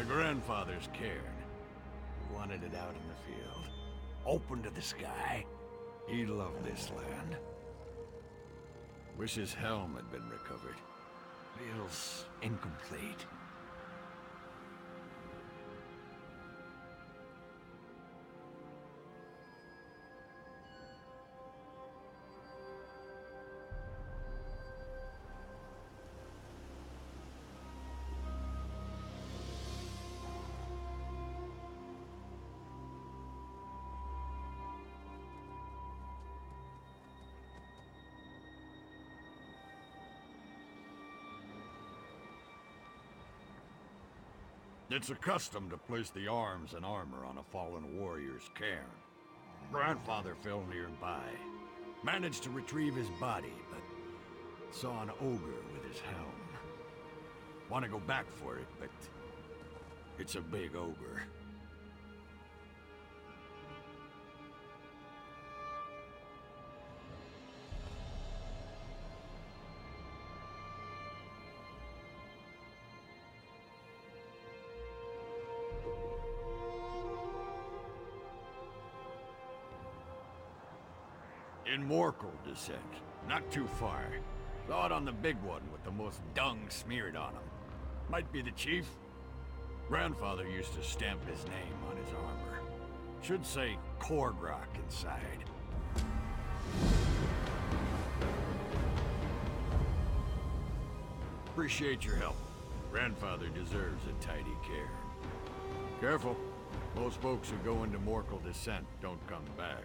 grandfather's cairn. He wanted it out in the field, open to the sky. He loved this land. Wish his helm had been recovered. Feels incomplete. It's a custom to place the arms and armor on a fallen warrior's cairn. Grandfather fell nearby. Managed to retrieve his body, but saw an ogre with his helm. Want to go back for it, but it's a big ogre. In Morkel descent, not too far. Saw it on the big one with the most dung smeared on him. Might be the chief. Grandfather used to stamp his name on his armor. Should say Korgrok inside. Appreciate your help. Grandfather deserves a tidy cairn. Careful. Most folks who go into Morkel descent don't come back.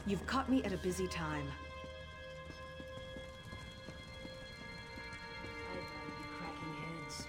You've caught me at a busy time. I'd rather be cracking heads.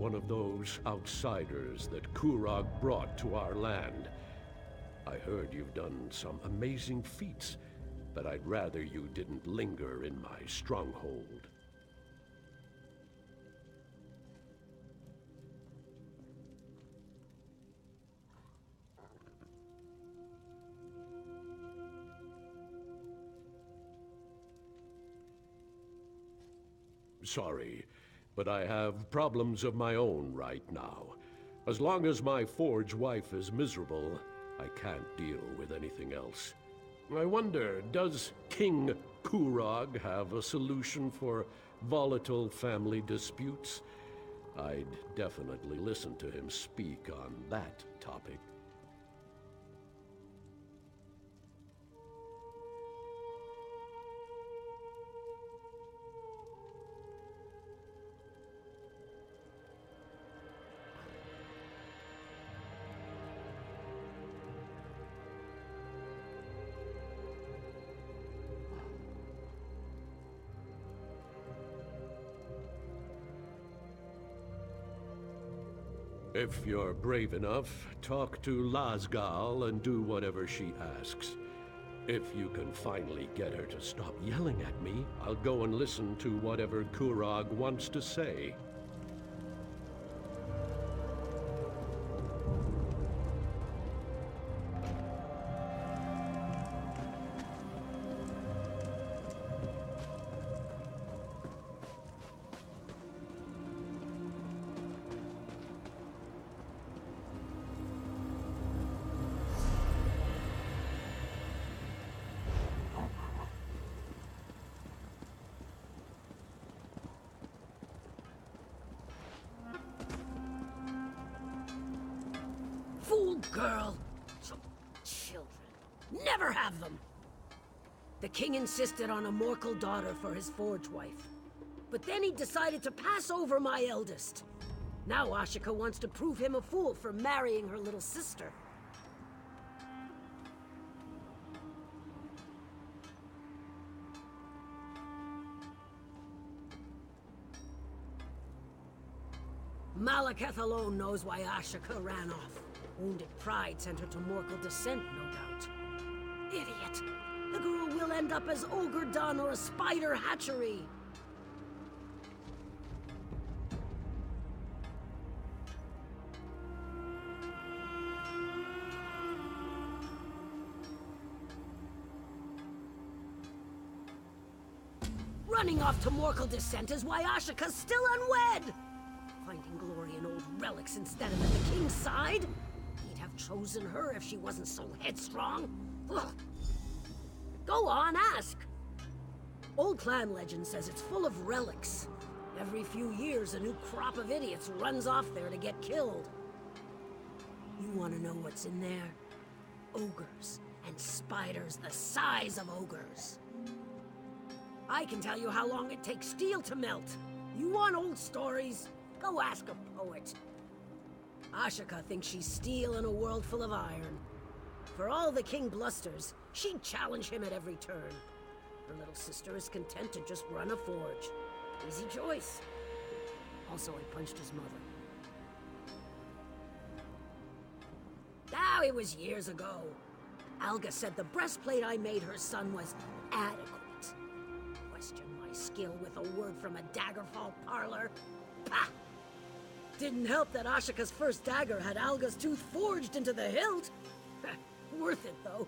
one of those outsiders that Kurog brought to our land. I heard you've done some amazing feats, but I'd rather you didn't linger in my stronghold. Sorry, but I have problems of my own right now. As long as my forge wife is miserable, I can't deal with anything else. I wonder, does King Kurog have a solution for volatile family disputes? I'd definitely listen to him speak on that topic. If you're brave enough, talk to Lasgal and do whatever she asks. If you can finally get her to stop yelling at me, I'll go and listen to whatever Kurog wants to say. Fool girl! Some children. Never have them! The king insisted on a Morkel daughter for his forge wife. But then he decided to pass over my eldest. Now Ashika wants to prove him a fool for marrying her little sister. Malekith alone knows why Ashika ran off. Wounded pride sent her to Morkel descent, no doubt. Idiot! The girl will end up as Ogre Dun or a spider hatchery! Running off to Morkel descent is why Ashika's still unwed! Finding glory in old relics instead of at the king's side? He'd have chosen her if she wasn't so headstrong. Ugh. Go on, ask! Old clan legend says it's full of relics. Every few years, a new crop of idiots runs off there to get killed. You want to know what's in there? Ogres, and spiders the size of ogres. I can tell you how long it takes steel to melt. You want old stories? Go ask a poet. Ashika thinks she's steel in a world full of iron. For all the king blusters, she'd challenge him at every turn. Her little sister is content to just run a forge. Easy choice. Also, he punched his mother. Now, it was years ago. Alga said the breastplate I made her son was adequate. Question my skill with a word from a Daggerfall parlor. Pah! Didn't help that Ashika's first dagger had Alga's tooth forged into the hilt. Worth it, though.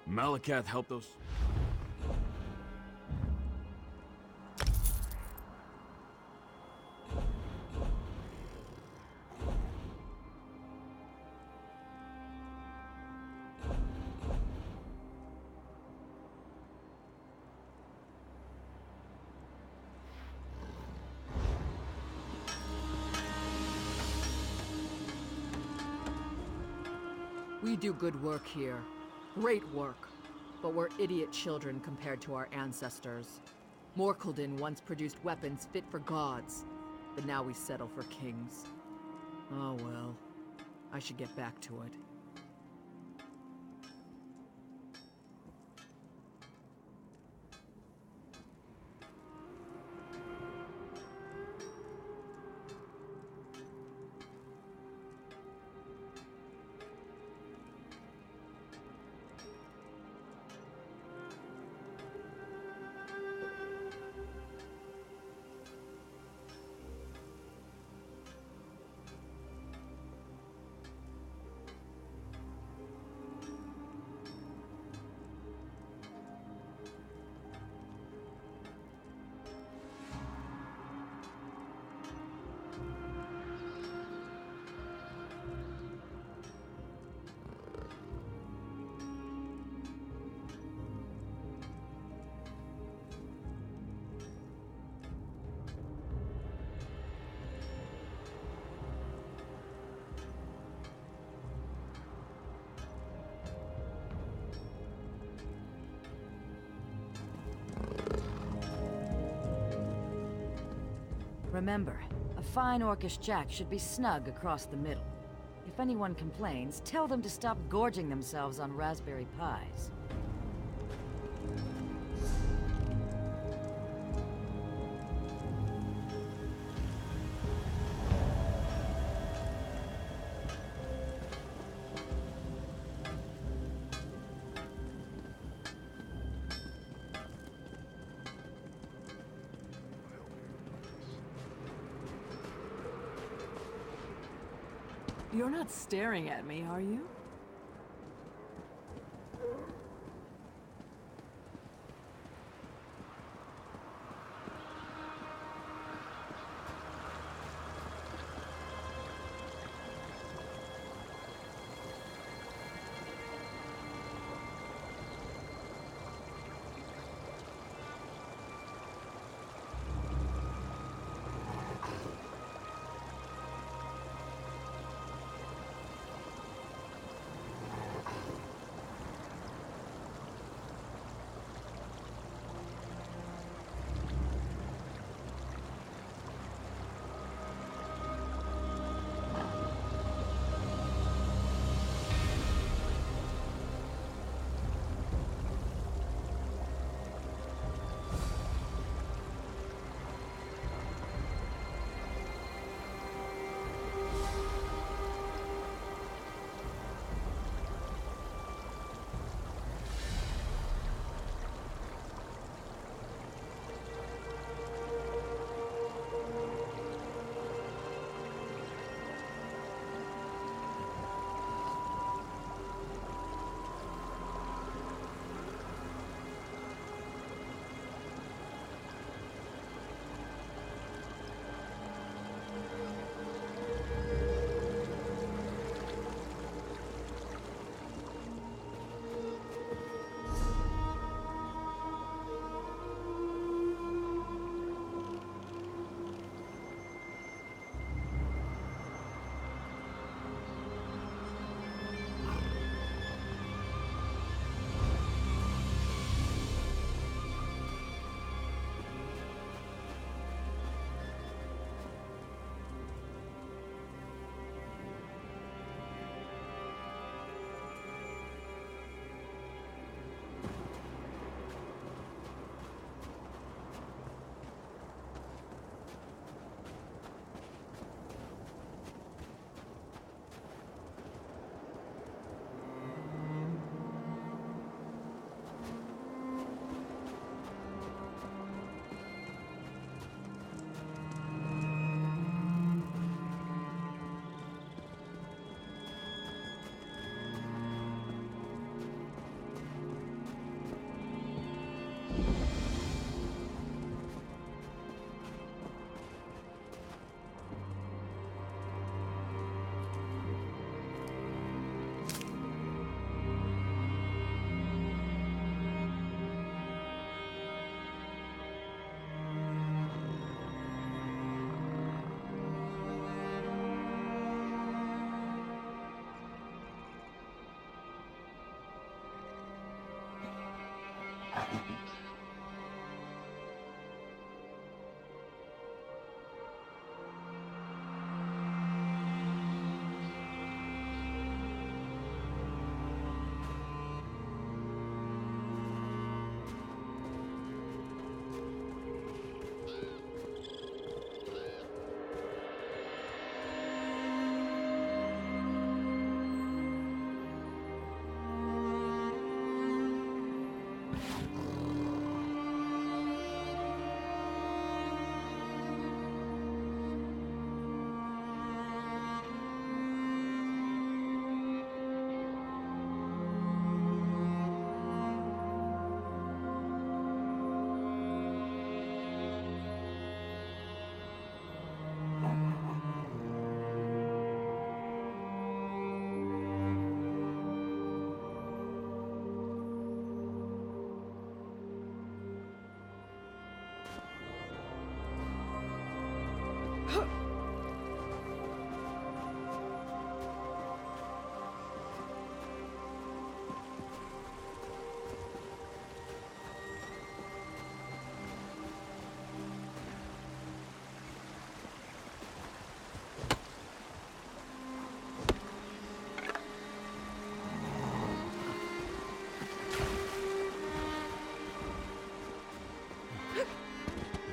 Malekith helped those... We do good work here. Great work. But we're idiot children compared to our ancestors. Morkeldin once produced weapons fit for gods. but now we settle for kings. Oh well. I should get back to it. Remember, a fine Orcish jack should be snug across the middle. If anyone complains, tell them to stop gorging themselves on raspberry pies. You're not staring at me, are you?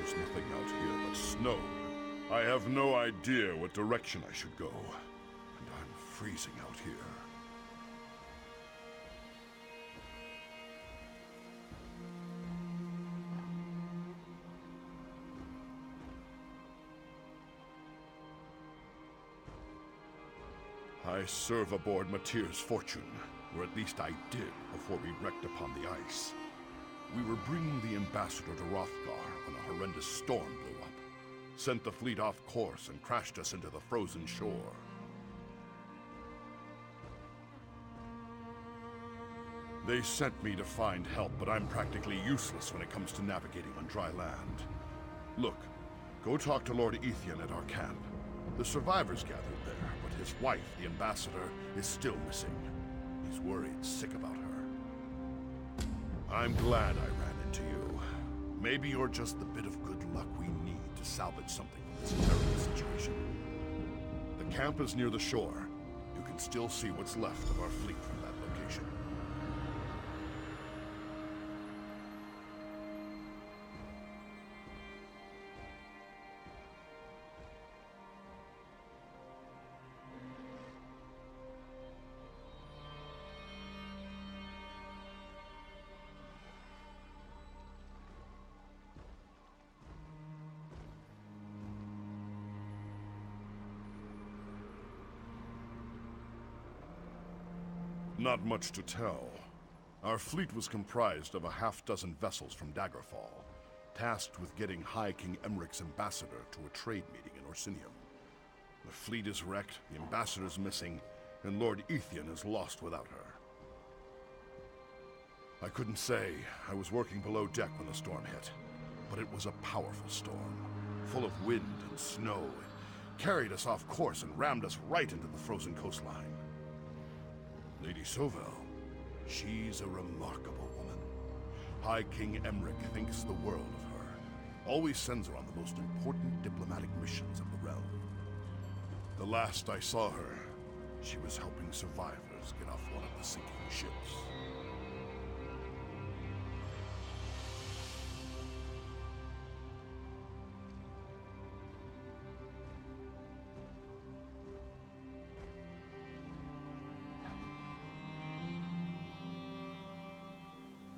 There's nothing out here but snow. I have no idea what direction I should go. And I'm freezing out here. I serve aboard Matir's Fortune, or at least I did before we wrecked upon the ice. We were bringing the ambassador to Wrothgar when a horrendous storm blew up, sent the fleet off course and crashed us into the frozen shore. They sent me to find help, but I'm practically useless when it comes to navigating on dry land. Look, go talk to Lord Ethian at our camp. The survivors gathered there, but his wife, the ambassador, is still missing. He's worried sick about her. I'm glad I ran into you. Maybe you're just the bit of good luck we need to salvage something from this terrible situation. The camp is near the shore. You can still see what's left of our fleet from that location. Not much to tell. Our fleet was comprised of a half-dozen vessels from Daggerfall, tasked with getting High King Emmerich's ambassador to a trade meeting in Orsinium. The fleet is wrecked, the ambassador's missing, and Lord Ethian is lost without her. I couldn't say. I was working below deck when the storm hit, but it was a powerful storm, full of wind and snow. It carried us off course and rammed us right into the frozen coastline. Lady Sovel, she's a remarkable woman. High King Emmerich thinks the world of her. Always sends her on the most important diplomatic missions of the realm. The last I saw her, she was helping survivors get off one of the sinking ships.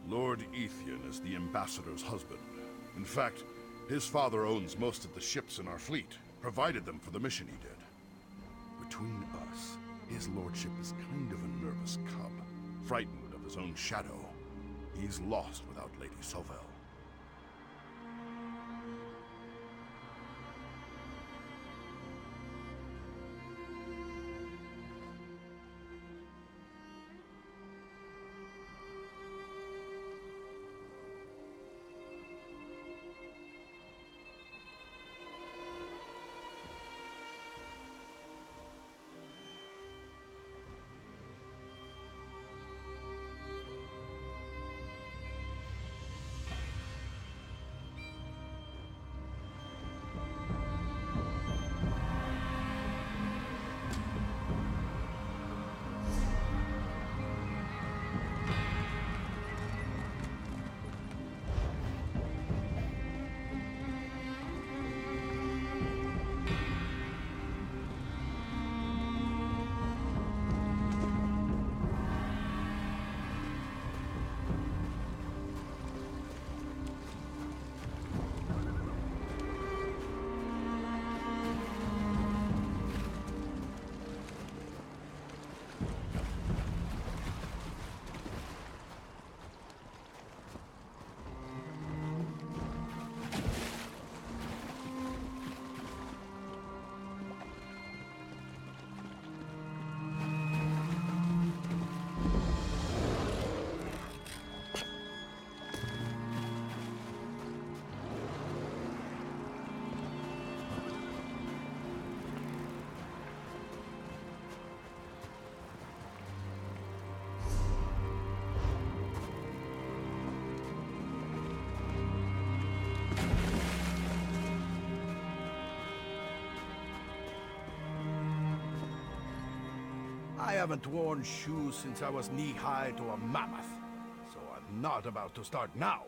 Lord Ethian is the ambassador's husband. In fact, his father owns most of the ships in our fleet, provided them for the mission he did. Between us, his lordship is kind of a nervous cub, frightened of his own shadow. He's lost without Lady Sovel. haven't worn shoes since I was knee-high to a mammoth, so I'm not about to start now.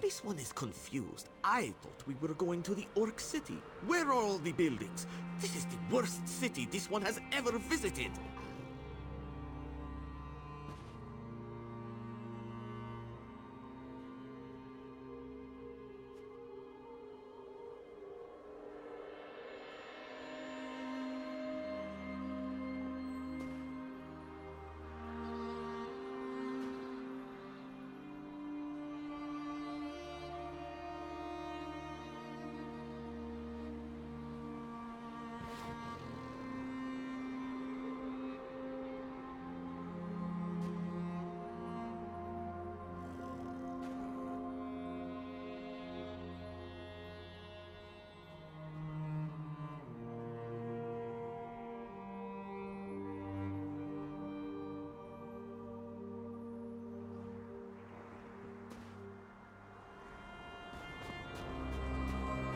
This one is confused. I thought we were going to the Orc City. Where are all the buildings? This is the worst city this one has ever visited.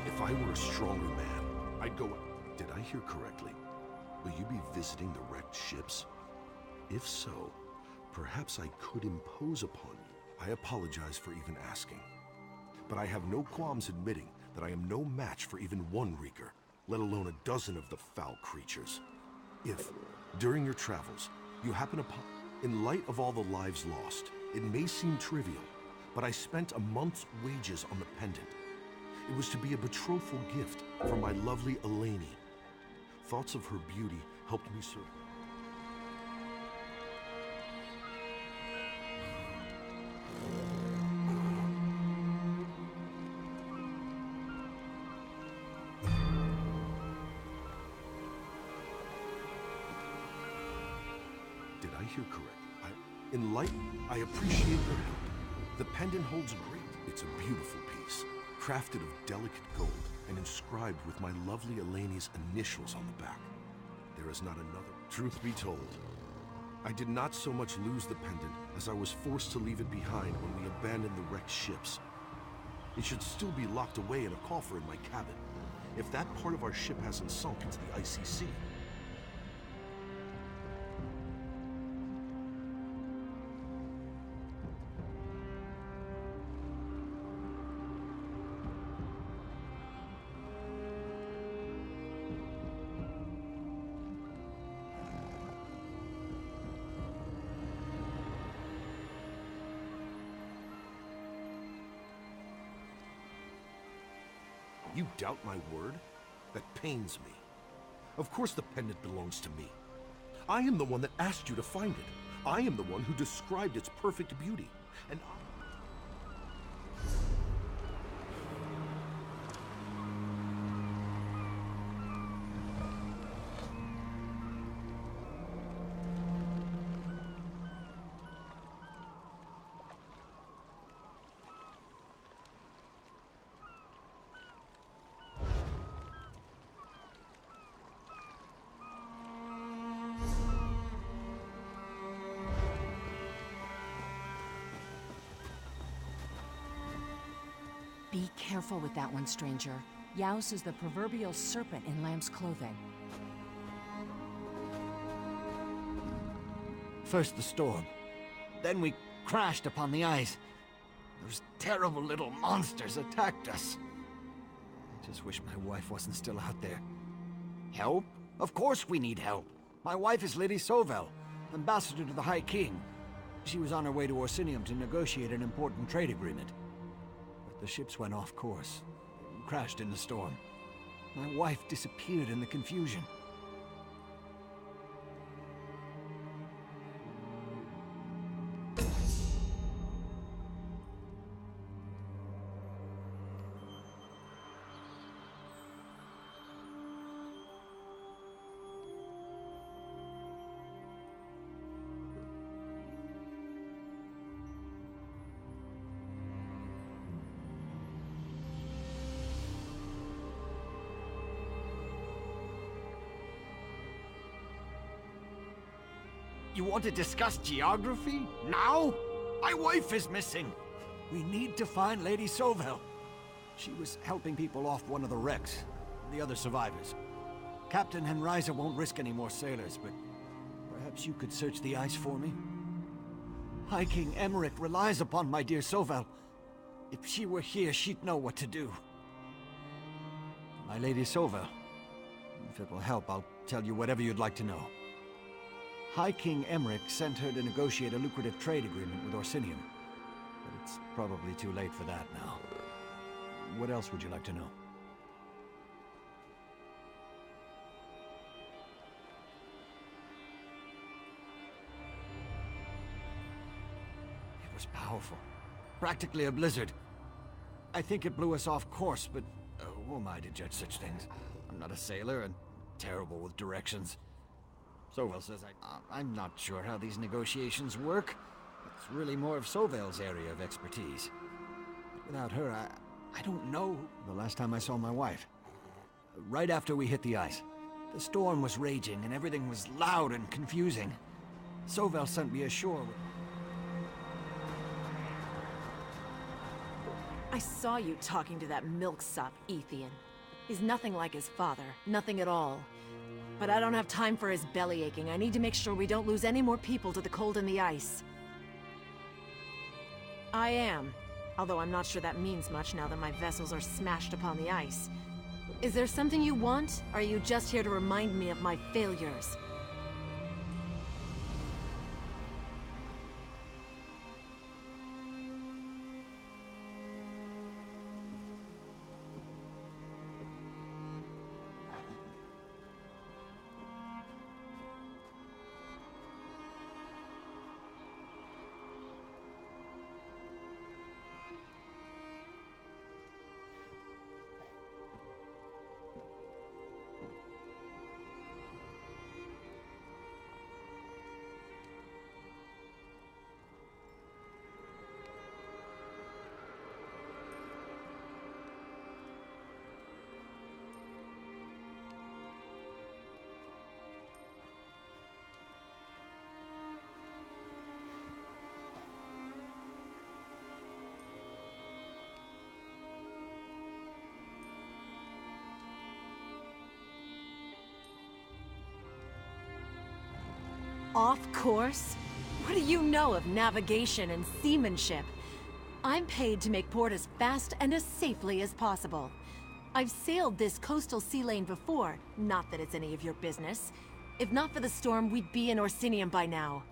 If I were a stronger man, I'd go... Did I hear correctly? Will you be visiting the wrecked ships? If so, perhaps I could impose upon you. I apologize for even asking. But I have no qualms admitting that I am no match for even one Reeker, let alone a dozen of the foul creatures. If, during your travels, you happen upon... In light of all the lives lost, it may seem trivial, but I spent a month's wages on the pendant. It was to be a betrothal gift for my lovely Eleni. Thoughts of her beauty helped me survive. Did I hear correct? In light, I appreciate your help. The pendant holds great. It's a beautiful piece, crafted of delicate gold and inscribed with my lovely Eleni's initials on the back. There is not another. Truth be told, I did not so much lose the pendant as I was forced to leave it behind when we abandoned the wrecked ships. It should still be locked away in a coffer in my cabin, if that part of our ship hasn't sunk into the icy sea. You doubt my word? That pains me. Of course the pendant belongs to me. I am the one that asked you to find it. I am the one who described its perfect beauty. And Be careful with that one, stranger. Yaus is the proverbial serpent in lamb's clothing. First the storm. Then we crashed upon the ice. Those terrible little monsters attacked us. I just wish my wife wasn't still out there. Help? Of course we need help. My wife is Lady Sovel, ambassador to the High King. She was on her way to Orsinium to negotiate an important trade agreement. But the ships went off course, crashed in the storm. My wife disappeared in the confusion. You want to discuss geography? Now? My wife is missing! We need to find Lady Sovel. She was helping people off one of the wrecks. the other survivors. Captain Henriza won't risk any more sailors, but perhaps you could search the ice for me? High King Emmerich relies upon my dear Sovel. If she were here, she'd know what to do. My Lady Sovel, if it will help, I'll tell you whatever you'd like to know. High King Emmerich sent her to negotiate a lucrative trade agreement with Orsinium, but it's probably too late for that now. What else would you like to know? It was powerful. Practically a blizzard. I think it blew us off course, but who am I to judge such things? I'm not a sailor and terrible with directions. Sovel says I'm not sure how these negotiations work. It's really more of Sovel's area of expertise. Without her, I don't know the last time I saw my wife. Right after we hit the ice. The storm was raging and everything was loud and confusing. Sovel sent me ashore with... I saw you talking to that milksop, Ethian. He's nothing like his father, nothing at all. But I don't have time for his belly aching. I need to make sure we don't lose any more people to the cold and the ice. I am. Although I'm not sure that means much now that my vessels are smashed upon the ice. Is there something you want? Or are you just here to remind me of my failures? Off course? What do you know of navigation and seamanship? I'm paid to make port as fast and as safely as possible. I've sailed this coastal sea lane before, not that it's any of your business. If not for the storm, we'd be in Orsinium by now.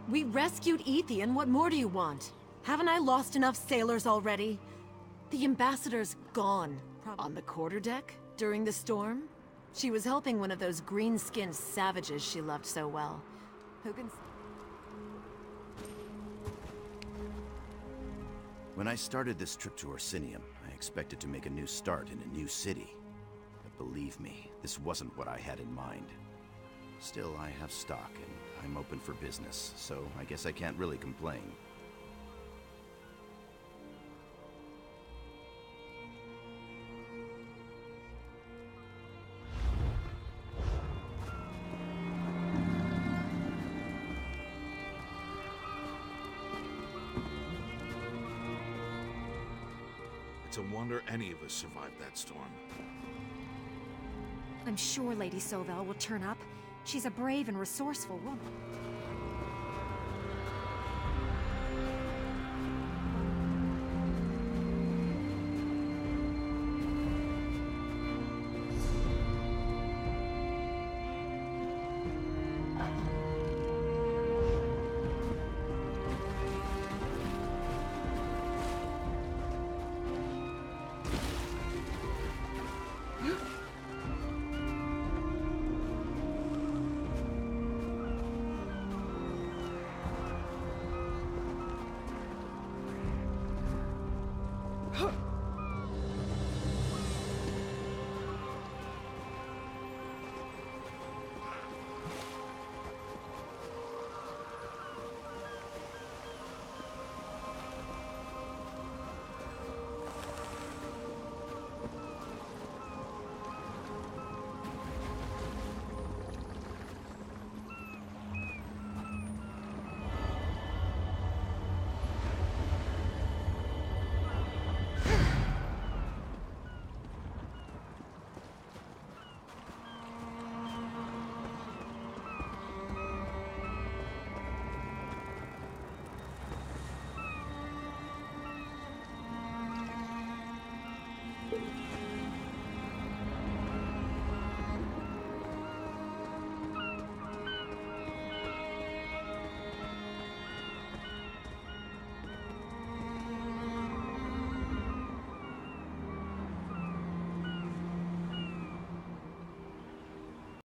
We rescued Ethian, what more do you want? Haven't I lost enough sailors already? The ambassador's gone. On the quarterdeck? During the storm? She was helping one of those green-skinned savages she loved so well. Who can... When I started this trip to Orsinium, I expected to make a new start in a new city. But believe me, this wasn't what I had in mind. Still, I have stock, and I'm open for business, so I guess I can't really complain. It's a wonder any of us survived that storm. I'm sure Lady Sovel will turn up. She's a brave and resourceful woman.